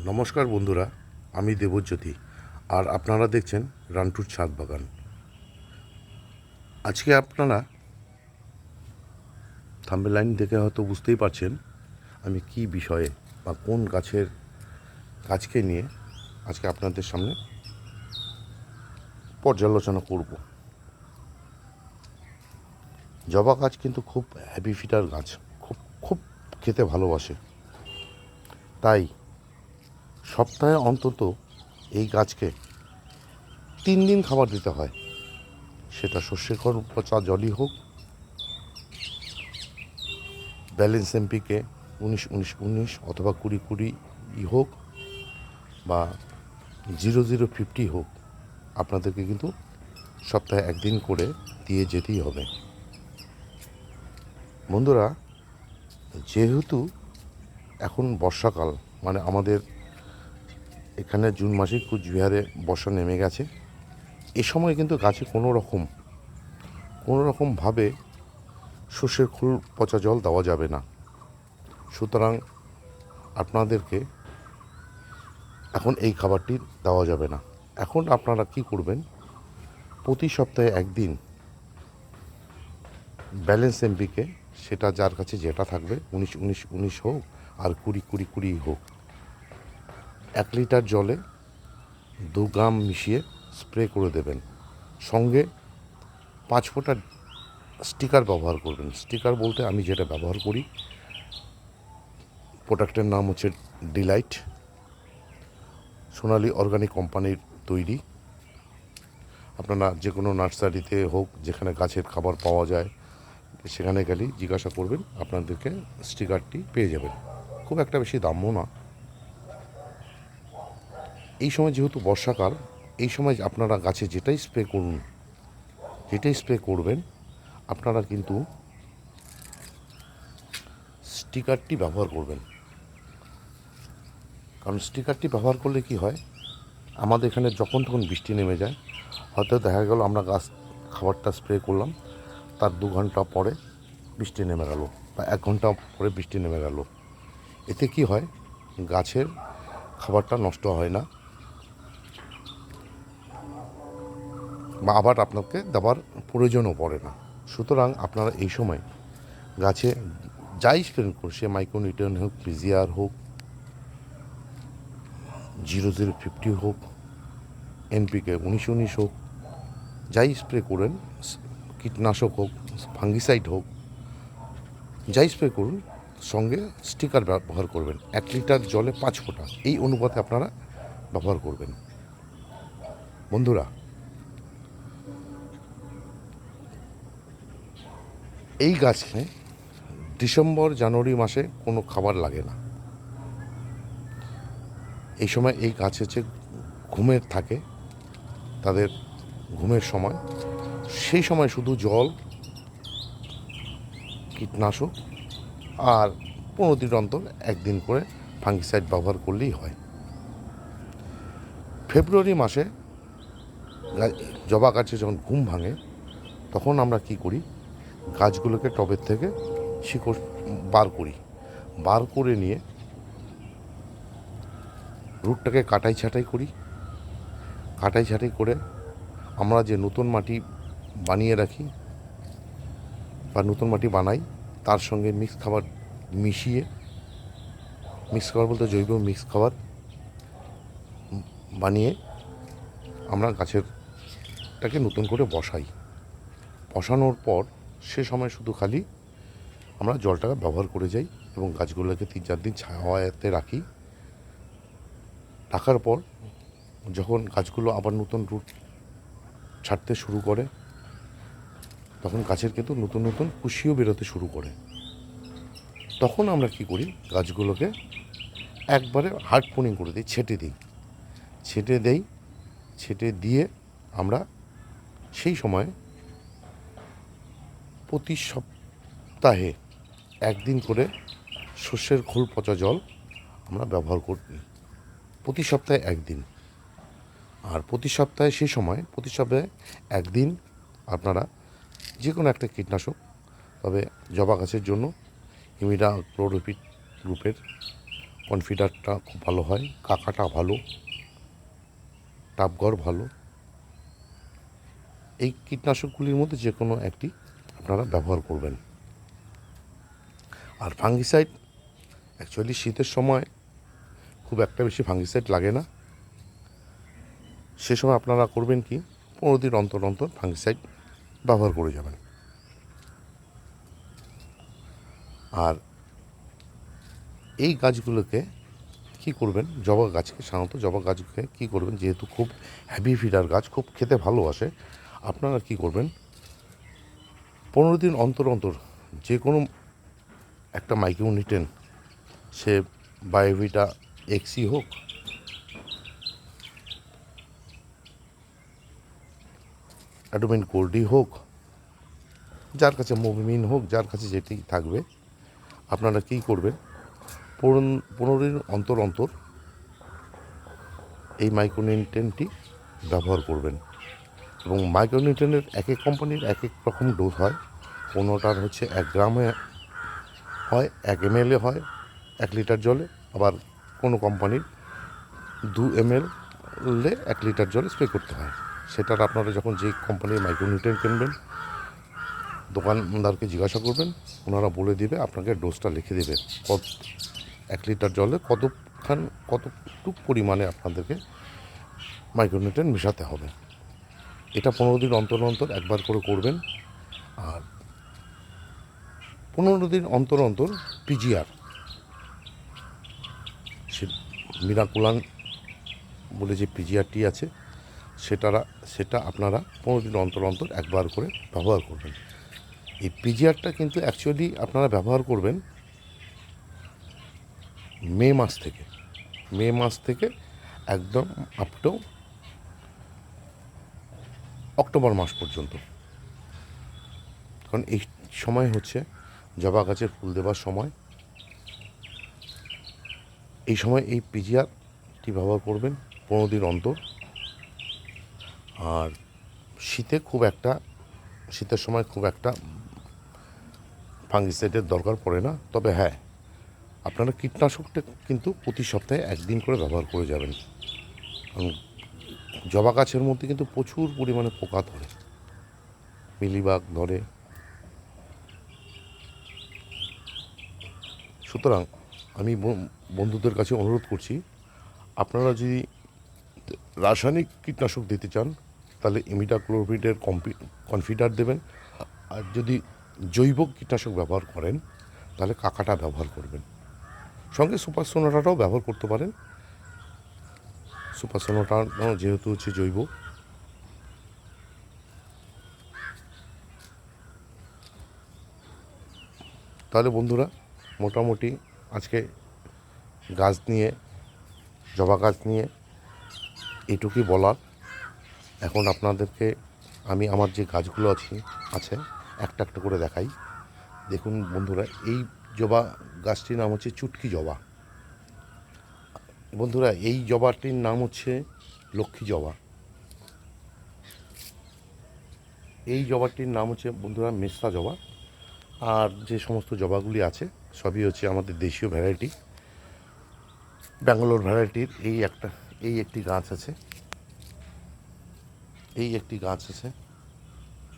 নমস্কার বন্ধুরা, আমি দেবজ্যোতি আর আপনারা দেখছেন রান্টুর ছাদ বাগান। আজকে আপনারা থাম্বনেল দেখে হয়তো বুঝতেই পারছেন আমি কি বিষয়ে বা কোন গাছকে নিয়ে আজকে আপনাদের সামনে পর্যালোচনা করব। জবা গাছ কিন্তু খুব হ্যাভি ফিটার গাছ, খুব খুব খেতে ভালোবাসে। তাই সপ্তাহে অন্তত এই গাছকে 3 দিন খাবার দিতে হয়, সেটা শস্যের খড় পচা জলই হোক, ব্যালেন্স এমপিকে 19-19-19 অথবা 20-20 হোক বা 0050 হোক, আপনাদেরকে কিন্তু সপ্তাহে একদিন করে দিয়ে যেতেই হবে। বন্ধুরা, যেহেতু এখন বর্ষাকাল, মানে আমাদের এখানে জুন মাসে কুচবিহারে বর্ষা নেমে গেছে, এ সময় কিন্তু গাছে কোনো রকমভাবে শস্যের খোল পচা জল দেওয়া যাবে না। সুতরাং আপনাদেরকে এখন এই খাবারটি দেওয়া যাবে না। এখন আপনারা কি করবেন, প্রতি সপ্তাহে একদিন ব্যালেন্স এমপিকে, সেটা যার কাছে যেটা থাকবে 19-19-19 হোক আর 20-20-20 হোক, 1 লিটার জলে 2 গ্রাম মিশিয়ে স্প্রে করে দেবেন। সঙ্গে 5 ফোঁটা স্টিকার ব্যবহার করবেন। স্টিকার বলতে আমি যেটা ব্যবহার করি, প্রোডাক্টের নাম হচ্ছে ডিলাইট, সোনালি অর্গানিক কোম্পানির তৈরি। আপনারা যে কোনো নার্সারিতে হোক, যেখানে গাছের খাবার পাওয়া যায়, সেখানে গেলেই জিজ্ঞাসা করবেন, আপনাদেরকে স্টিকারটি পেয়ে যাবেন। খুব একটা বেশি দামও না। এই সময় যেহেতু বর্ষাকাল, এই সময় আপনারা গাছে যেটাই স্প্রে করবেন, আপনারা কিন্তু স্টিকারটি ব্যবহার করবেন। কারণ স্টিকারটি ব্যবহার করলে কি হয়, আমাদের এখানে যখন তখন বৃষ্টি নেমে যায়, হয়তো দেখা গেল আমরা খাবারটা স্প্রে করলাম, তার 2 ঘন্টা পরে বৃষ্টি নেমে গেল বা 1 ঘন্টা পরে বৃষ্টি নেমে গেল। এতে কি হয়, গাছের খাবারটা নষ্ট হয় না বা আবার আপনাকে দেওয়ার প্রয়োজনও পড়ে না। সুতরাং আপনারা এই সময় গাছে যাই স্প্রে করুন, সে মাইক্রোনিউট্রিয়েন্ট হোক, পিজিআর হোক, 0050 হোক, এনপিকে 19-19 হোক, যাই স্প্রে করেন, কীটনাশক হোক, ফাঙ্গিসাইড হোক, যাই স্প্রে করুন, সঙ্গে স্টিকার ব্যবহার করবেন। 1 লিটার জলে 5 ফোঁটা, এই অনুপাতে আপনারা ব্যবহার করবেন। বন্ধুরা, এই গাছে ডিসেম্বর জানুয়ারি মাসে কোনো খাবার লাগে না। এই সময় এই গাছ হচ্ছে ঘুমের থাকে, তাদের ঘুমের সময়, সেই সময় শুধু জল, কীটনাশক আর 15 দিন অন্তর একদিন করে ফাঙ্গিসাইড ব্যবহার করলেই হয়। ফেব্রুয়ারি মাসে জবা গাছে যখন ঘুম ভাঙে, তখন আমরা কি করি, গাছগুলোকে টবের থেকে শিকড় বার করে নিয়ে রুটটাকে কাটাই ছাঁটাই করে আমরা যে নতুন মাটি বানিয়ে রাখি বা নতুন মাটি বানাই, তার সঙ্গে মিক্স খাবার মিশিয়ে, মিক্স খাবার বলতে জৈব মিক্স খাবার বানিয়ে আমরা গাছেরটাকে নতুন করে বসানোর পর সে সময় শুধু খালি আমরা জলটাকে ব্যবহার করে যাই এবং গাছগুলোকে 3-4 দিন ছায়াতে রাখার পর যখন গাছগুলো আবার নতুন রুট ছাড়তে শুরু করে, তখন গাছের কিন্তু নতুন নতুন কুশিও বেরোতে শুরু করে। তখন আমরা কি করি, গাছগুলোকে একবারে হার্ড পোনিং করে দিই, ছেটে দিয়ে আমরা সেই সময় প্রতি সপ্তাহে একদিন করে শস্যের খোল পচা জল আমরা ব্যবহার করি, প্রতি সপ্তাহে একদিন। আর প্রতি সপ্তাহে একদিন আপনারা যে কোনো একটা কীটনাশক, তবে জবা গাছের জন্য ইমিডাক্লোরপিড গ্রুপের কনফিডারটা খুব ভালো হয়, কাকাটা ভালো, টাপগড় ভালো। এই কীটনাশকগুলির মধ্যে যে কোনো একটি আপনারা ব্যবহার করবেন। আর ফাঙ্গিসাইড অ্যাকচুয়ালি শীতের সময় খুব একটা বেশি ফাঙ্গিসাইড লাগে না। সে সময় আপনারা করবেন কি, 15 দিন অন্তর অন্তর ফাঙ্গিসাইড ব্যবহার করে যাবেন। আর এই গাছগুলোকে কী করবেন, জবা গাছকে, সাধারণত জবা গাছকে কী করবেন, যেহেতু খুব হ্যাভি ফিডার গাছ, খুব খেতে ভালোবাসে, আপনারা কী করবেন, 15 দিন অন্তর অন্তর যে কোনো একটা মাইক্রোনিউট্রিয়েন্ট, সে বায়োভিটা এক্সি হোক, অ্যাডোমিন গোল্ডি হোক, যার কাছে মোবিমিন হোক, যার কাছে যেটি থাকবে, আপনারা কী করবেন, 15 দিন অন্তর অন্তর এই মাইক্রোনিউট্রিয়েন্টটি ব্যবহার করবেন। এবং মাইক্রোনিউট্রিয়েন্টের এক এক কোম্পানির এক এক রকম ডোজ হয়। কোনোটার হচ্ছে 1 গ্রামে হয়, 1 ml হয় 1 লিটার জলে, আবার কোনো কোম্পানির 2 ml 1 লিটার জলে স্প্রে করতে হয়। সেটার আপনারা যখন যে কোম্পানির মাইক্রোনিউট্রিয়েন্ট কিনবেন, দোকানদারকে জিজ্ঞাসা করবেন, ওনারা বলে দিবে, আপনাকে ডোজটা লিখে দেবে, 1 লিটার জলে কতটুকু পরিমাণে আপনাদেরকে মাইক্রোনিউট্রিয়েন্ট মেশাতে হবে। এটা 15 দিন অন্তর অন্তর একবার করে করবেন। আর 15 দিন অন্তর অন্তর পিজিআর, সে মিরাকুলান বলে যে পিজিআরটি আছে, সেটা আপনারা 15 দিন অন্তর অন্তর একবার করে ব্যবহার করবেন। এই পিজিআরটা কিন্তু অ্যাকচুয়ালি আপনারা ব্যবহার করবেন মে মাস থেকে একদম আপ টু অক্টোবর মাস পর্যন্ত। কারণ এই সময় হচ্ছে জবা গাছের ফুল দেওয়ার সময়। এই সময় এই পিজিআরটি ব্যবহার করবেন 15 দিন অন্তর। আর শীতের সময় খুব একটা ফাঙ্গিসাইডের দরকার পড়ে না। তবে হ্যাঁ, আপনারা কীটনাশকটা কিন্তু প্রতি সপ্তাহে 1 দিন করে ব্যবহার করে যাবেন। কারণ জবা গাছের মধ্যে কিন্তু প্রচুর পরিমাণে পোকা ধরে, মিলিবাগ ধরে। সুতরাং আমি বন্ধুদের কাছে অনুরোধ করছি, আপনারা যদি রাসায়নিক কীটনাশক দিতে চান তাহলে ইমিডাক্লোপিডের কনফিডার দেবেন। আর যদি জৈব কীটনাশক ব্যবহার করেন তাহলে কাকাটা ব্যবহার করবেন। সঙ্গে সুপার সোনাটাও ব্যবহার করতে পারেন। সুপার সোনাটা যেহেতু হচ্ছে জৈব। তাহলে বন্ধুরা, মোটামুটি আজকে গাছ নিয়ে, জবা গাছ নিয়ে এটুকুই বলার। এখন আপনাদেরকে আমি আমার যে গাছগুলো আছে একটা একটা করে দেখাই। দেখুন বন্ধুরা, এই জবা গাছটির নাম হচ্ছে চুটকি জবা। বন্ধুরা, এই জবাটির নাম হচ্ছে লক্ষ্মী জবা। এই জবাটির নাম হচ্ছে বন্ধুরা মেস্তা জবা। আর যে সমস্ত জবাগুলি আছে সবই হচ্ছে আমাদের দেশীয় ভ্যারাইটি, ব্যাঙ্গালোর ভ্যারাইটির। এই একটি গাছ আছে, এই একটি গাছ আছে,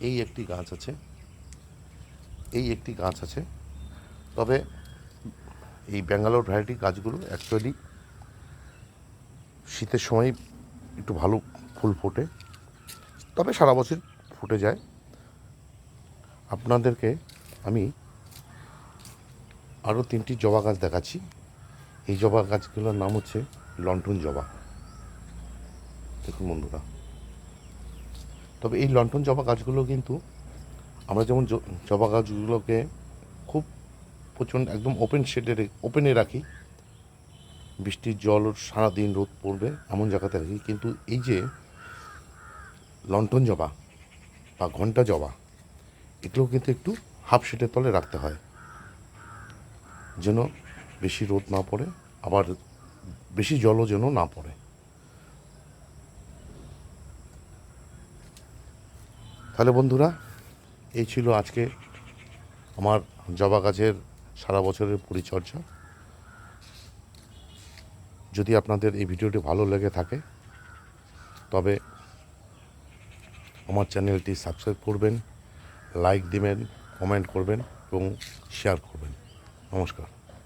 এই একটি গাছ আছে, এই একটি গাছ আছে। তবে এই ব্যাঙ্গালোর ভ্যারাইটি গাছগুলো অ্যাকচুয়ালি শীতের সময় একটু ভালো ফুল ফোটে, তবে সারা বছর ফুটে যায়। আপনাদেরকে আমি আরও 3টি জবা গাছ দেখাচ্ছি। এই জবা গাছগুলোর নাম হচ্ছে লণ্ঠন জবা। দেখুন বন্ধুরা, তবে এই লণ্ঠন জবা গাছগুলো কিন্তু আমরা যেমন জবা গাছগুলোকে খুব প্রচণ্ড একদম ওপেনে রাখি, বৃষ্টির জল সারাদিন রোদ পড়বে এমন জায়গাতে রাখি, কিন্তু এই যে লণ্ঠন জবা বা ঘণ্টা জবা, এগুলো কিন্তু একটু হাফ শেডের তলে রাখতে হয়, যেন বেশি রোদ না পড়ে, আবার বেশি জলও যেন না পড়ে। তাহলে বন্ধুরা, এই ছিল আজকে আমার জবা গাছের সারা বছরের পরিচর্যা। যদি আপনাদের এই ভিডিওটি ভালো লেগে থাকে তবে আমার চ্যানেলটি সাবস্ক্রাইব করবেন, লাইক দিবেন, কমেন্ট করবেন এবং শেয়ার করবেন। নমস্কার।